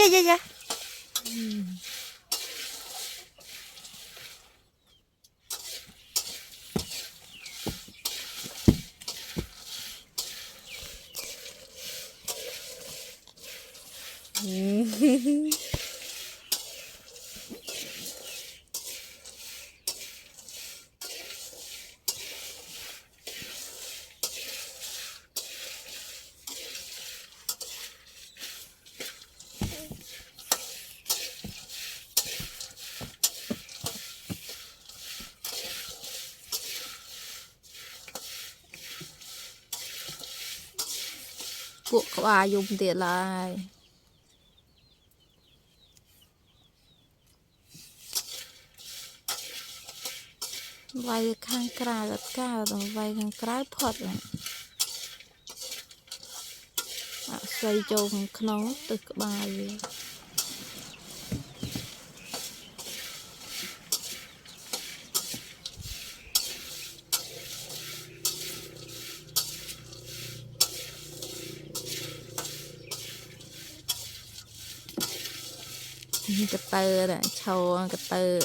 dạ dạ cuộc của bà dùng tiền lại vay khang cài rất cao rồi vay khang cài phật rồi xây cho khăn từ các bà gì cái tơ này trâu cái tơ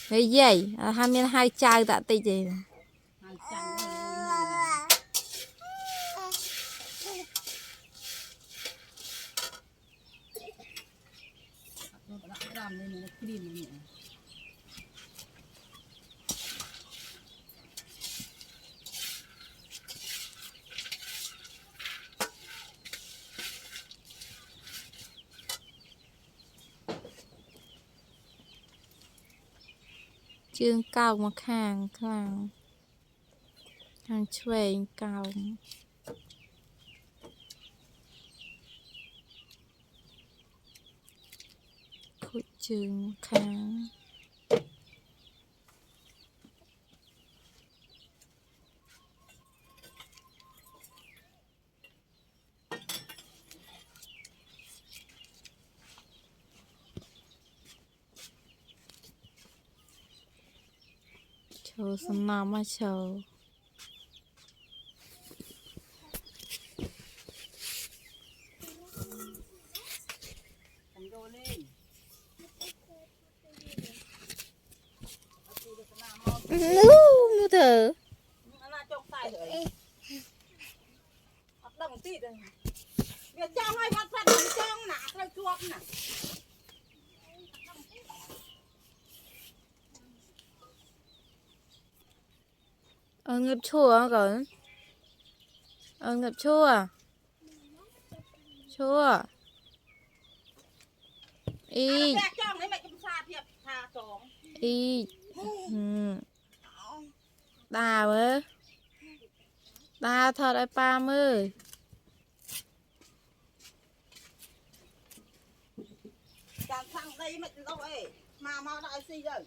cái gì hai miếng hai chai tạ tây gì chương cao mà khang khang khang chuối cao khối chương khang châu sân nam mà châu nu thở ngập chua còn ngập chua chua y y đà với đà thật ai pa mươi sang đây mày đâu ấy mà mau lại xì rồi